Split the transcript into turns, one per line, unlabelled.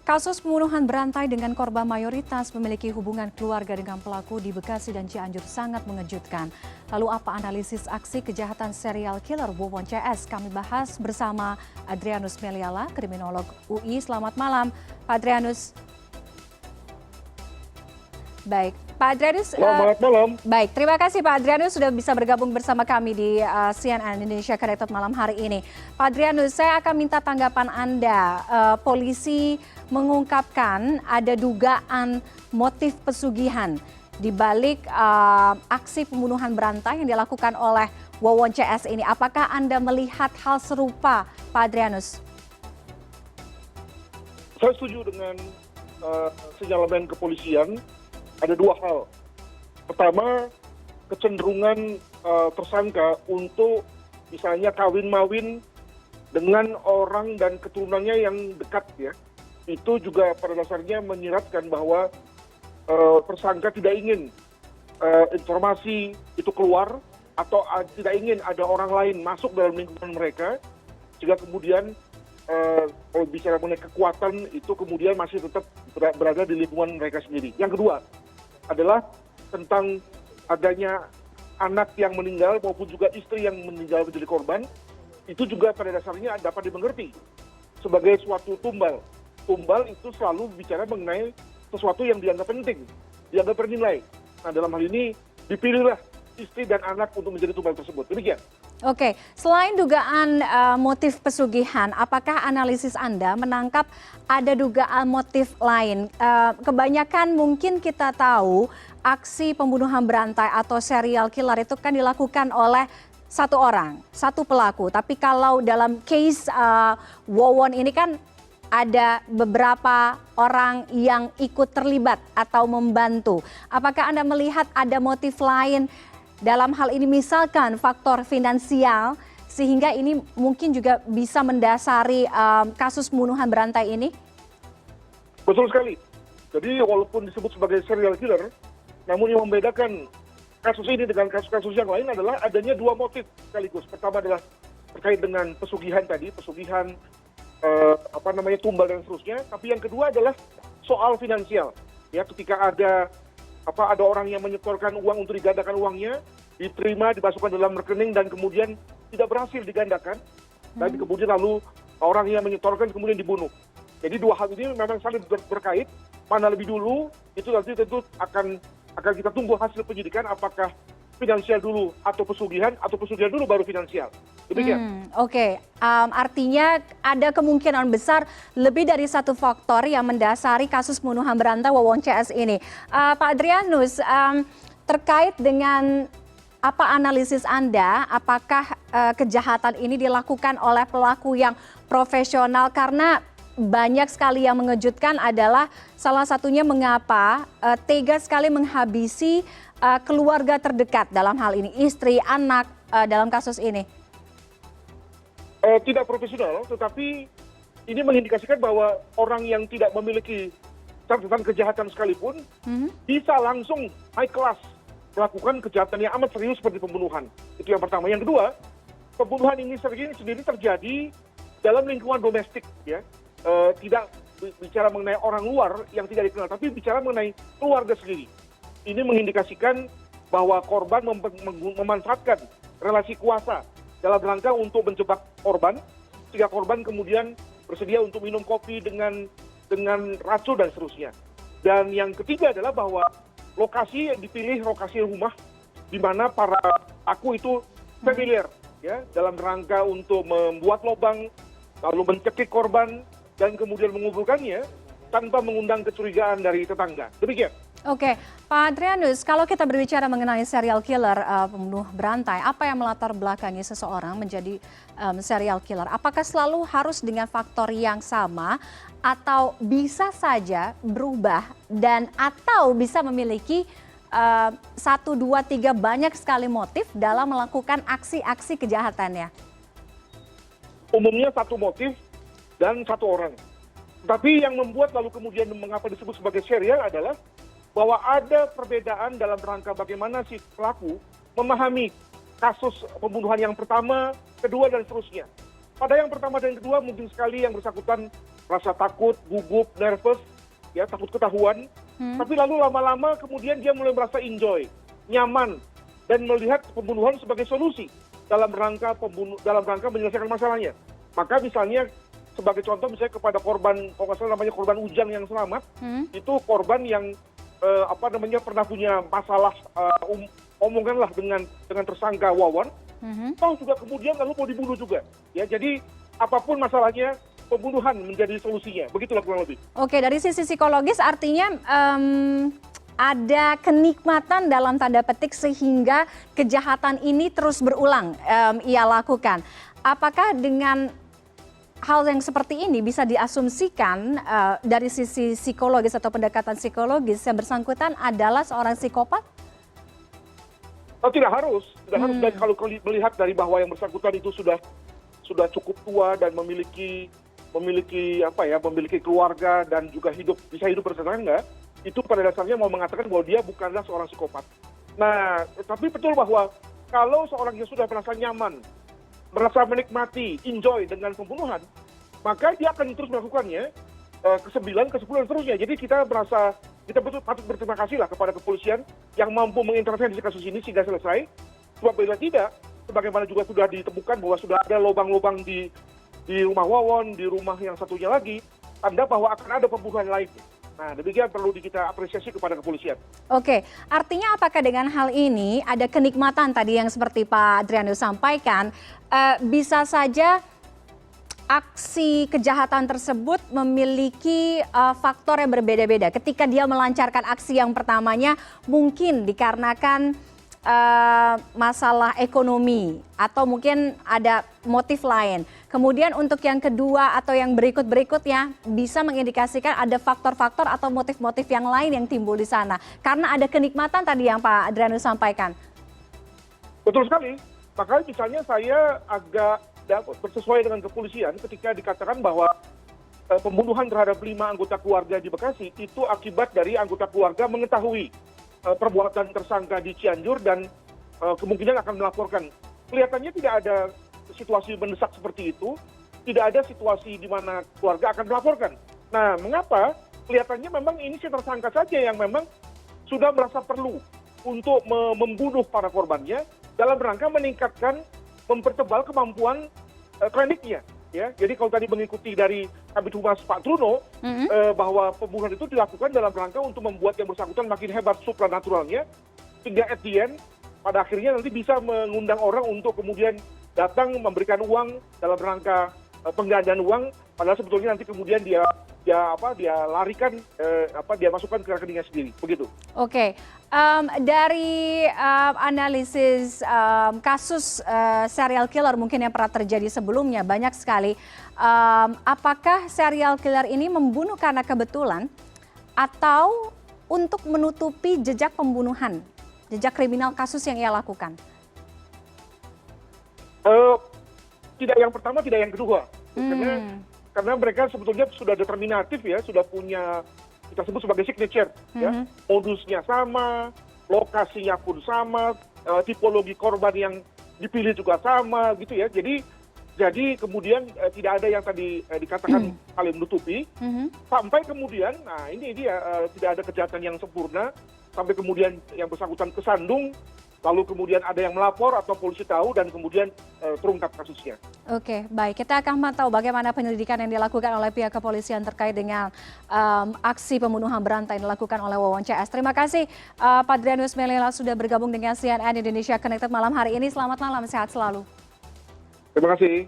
Kasus pembunuhan berantai dengan korban mayoritas memiliki hubungan keluarga dengan pelaku di Bekasi dan Cianjur sangat mengejutkan. Lalu apa analisis aksi kejahatan serial killer Wawon CS? Kami bahas bersama Adrianus Meliala, kriminolog UI. Selamat malam, Pak Adrianus. Baik, Pak Adrianus.
Selamat malam.
Baik, terima kasih Pak Adrianus sudah bisa bergabung bersama kami di CNN Indonesia Connected malam hari ini. Pak Adrianus, saya akan minta tanggapan Anda. Polisi mengungkapkan ada dugaan motif pesugihan di balik aksi pembunuhan berantai yang dilakukan oleh Wawon CS ini. Apakah Anda melihat hal serupa, Pak Adrianus?
Saya setuju dengan sinyalemen kepolisian. Ada dua hal. Pertama, kecenderungan tersangka untuk misalnya kawin-mawin dengan orang dan keturunannya yang dekat ya. Itu juga pada dasarnya menyiratkan bahwa tersangka tidak ingin informasi itu keluar atau tidak ingin ada orang lain masuk dalam lingkungan mereka, sehingga kemudian kalau bicara mengenai kekuatan itu kemudian masih tetap berada di lingkungan mereka sendiri. Yang kedua adalah tentang adanya anak yang meninggal maupun juga istri yang meninggal menjadi korban, itu juga pada dasarnya dapat dimengerti sebagai suatu tumbal. Tumbal itu selalu bicara mengenai sesuatu yang dianggap penting, dianggap bernilai. Nah, dalam hal ini dipilihlah istri dan anak untuk menjadi tumbal tersebut. Demikian.
Oke, selain dugaan motif pesugihan, apakah analisis Anda menangkap ada dugaan motif lain? Kebanyakan mungkin kita tahu aksi pembunuhan berantai atau serial killer itu kan dilakukan oleh satu orang, satu pelaku. Tapi kalau dalam case Wawon ini kan ada beberapa orang yang ikut terlibat atau membantu. Apakah Anda melihat ada motif lain dalam hal ini, misalkan faktor finansial, sehingga ini mungkin juga bisa mendasari kasus pembunuhan berantai ini?
Betul sekali. Jadi walaupun disebut sebagai serial killer, namun yang membedakan kasus ini dengan kasus-kasus yang lain adalah adanya dua motif sekaligus. Pertama adalah terkait dengan pesugihan tadi, pesugihan tumbal dan seterusnya. Tapi yang kedua adalah soal finansial. Ya, ketika ada orang yang menyetorkan uang untuk digandakan uangnya, diterima, dimasukkan dalam rekening dan kemudian tidak berhasil digandakan, dan kemudian lalu orang yang menyetorkan kemudian dibunuh. Jadi dua hal ini memang saling berkait. Mana lebih dulu, itu nanti tentu akan kita tunggu hasil penyidikan, apakah finansial dulu atau pesugihan dulu baru finansial. Demikian.
Oke. Artinya ada kemungkinan besar lebih dari satu faktor yang mendasari kasus pembunuhan berantai Wawon CS ini. Pak Adrianus, terkait dengan apa analisis Anda, apakah kejahatan ini dilakukan oleh pelaku yang profesional? Karena banyak sekali yang mengejutkan adalah salah satunya mengapa tega sekali menghabisi keluarga terdekat dalam hal ini, istri, anak dalam kasus ini.
Tidak profesional, tetapi ini mengindikasikan bahwa orang yang tidak memiliki catatan kejahatan sekalipun bisa langsung high class melakukan kejahatan yang amat serius seperti pembunuhan. Itu yang pertama. Yang kedua, pembunuhan ini sendiri terjadi dalam lingkungan domestik, ya. Tidak bicara mengenai orang luar yang tidak dikenal, tapi bicara mengenai keluarga sendiri. Ini mengindikasikan bahwa korban memanfaatkan relasi kuasa dalam rangka untuk menjebak korban, sehingga korban kemudian bersedia untuk minum kopi dengan racun dan seterusnya. Dan yang ketiga adalah bahwa lokasi yang dipilih, lokasi rumah di mana para pelaku itu familiar, ya, dalam rangka untuk membuat lubang, lalu mencekik korban dan kemudian menguburkannya tanpa mengundang kecurigaan dari tetangga. Demikian.
Oke, Pak Adrianus, kalau kita berbicara mengenai serial killer pembunuh berantai, apa yang melatar belakangi seseorang menjadi serial killer? Apakah selalu harus dengan faktor yang sama atau bisa saja berubah dan atau bisa memiliki 1, 2, 3 banyak sekali motif dalam melakukan aksi-aksi kejahatannya?
Umumnya satu motif dan satu orang. Tapi yang membuat lalu kemudian mengapa disebut sebagai serial adalah bahwa ada perbedaan dalam rangka bagaimana si pelaku memahami kasus pembunuhan yang pertama, kedua, dan seterusnya. Pada yang pertama dan kedua mungkin sekali yang bersangkutan rasa takut, gugup, nervous, ya takut ketahuan. Tapi lalu lama-lama kemudian dia mulai merasa enjoy, nyaman, dan melihat pembunuhan sebagai solusi dalam rangka menyelesaikan masalahnya. Maka misalnya sebagai contoh misalnya kepada korban, kalau nggak salah namanya korban Ujang yang selamat, itu korban yang pernah punya masalah omongan lah dengan tersangka Wawan, toh juga kemudian lalu mau dibunuh juga. Ya, jadi apapun masalahnya, pembunuhan menjadi solusinya. Begitulah kurang lebih.
Oke, dari sisi psikologis artinya ada kenikmatan dalam tanda petik sehingga kejahatan ini terus berulang ia lakukan. Apakah dengan hal yang seperti ini bisa diasumsikan dari sisi psikologis atau pendekatan psikologis yang bersangkutan adalah seorang psikopat?
Oh, tidak harus. Dan kalau melihat dari bahwa yang bersangkutan itu sudah cukup tua dan memiliki keluarga dan juga bisa hidup bertetangga, itu pada dasarnya mau mengatakan bahwa dia bukanlah seorang psikopat. Nah, tapi betul bahwa kalau seorang yang sudah merasa nyaman, merasa menikmati, enjoy dengan pembunuhan, maka dia akan terus melakukannya ke-9, ke-10 dan seterusnya. Jadi kita betul patut berterima kasih lah kepada kepolisian yang mampu mengintervensi kasus ini sehingga selesai. Sebab bila tidak, sebagaimana juga sudah ditemukan bahwa sudah ada lubang-lubang di rumah Wawon, di rumah yang satunya lagi, tanda bahwa akan ada pembunuhan lain. Nah, demikian perlu kita apresiasi kepada kepolisian.
Oke, artinya apakah dengan hal ini ada kenikmatan tadi yang seperti Pak Adrianus sampaikan, bisa saja aksi kejahatan tersebut memiliki faktor yang berbeda-beda. Ketika dia melancarkan aksi yang pertamanya mungkin dikarenakan masalah ekonomi atau mungkin ada motif lain. Kemudian untuk yang kedua atau yang berikut-berikutnya bisa mengindikasikan ada faktor-faktor atau motif-motif yang lain yang timbul di sana. Karena ada kenikmatan tadi yang Pak Adrianus sampaikan.
Betul sekali. Makanya misalnya saya agak bersesuai dengan kepolisian ketika dikatakan bahwa pembunuhan terhadap 5 anggota keluarga di Bekasi itu akibat dari anggota keluarga mengetahui perbuatan tersangka di Cianjur dan kemungkinan akan melaporkan. Kelihatannya tidak ada situasi mendesak seperti itu, tidak ada situasi di mana keluarga akan melaporkan. Nah, mengapa? Kelihatannya memang ini si tersangka saja yang memang sudah merasa perlu untuk membunuh para korbannya dalam rangka meningkatkan, mempertebal kemampuan kliniknya. Ya, jadi kalau tadi mengikuti dari Kabid Humas Pak Truno, bahwa pembunuhan itu dilakukan dalam rangka untuk membuat yang bersangkutan makin hebat supranaturalnya, sehingga at the end, pada akhirnya nanti bisa mengundang orang untuk kemudian datang memberikan uang dalam rangka penggandaan uang, padahal sebetulnya nanti kemudian dia larikan, dia masukkan ke rekeningnya sendiri, begitu.
Oke, dari analisis kasus serial killer mungkin yang pernah terjadi sebelumnya banyak sekali. Apakah serial killer ini membunuh karena kebetulan atau untuk menutupi jejak pembunuhan, jejak kriminal kasus yang ia lakukan?
Tidak yang pertama, tidak yang kedua. Karena mereka sebetulnya sudah determinatif ya, sudah punya kita sebut sebagai signature, ya, modusnya sama, lokasinya pun sama, tipologi korban yang dipilih juga sama, gitu ya. Jadi kemudian tidak ada yang tadi dikatakan saling menutupi, sampai kemudian, nah ini dia tidak ada kejahatan yang sempurna, sampai kemudian yang bersangkutan kesandung, lalu kemudian ada yang melapor atau polisi tahu dan kemudian terungkap kasusnya. Oke,
baik. Kita akan memantau bagaimana penyelidikan yang dilakukan oleh pihak kepolisian terkait dengan aksi pembunuhan berantai yang dilakukan oleh Wawon CS. Terima kasih Pak Adrianus Melila sudah bergabung dengan CNN Indonesia Connected malam hari ini. Selamat malam, sehat selalu.
Terima kasih.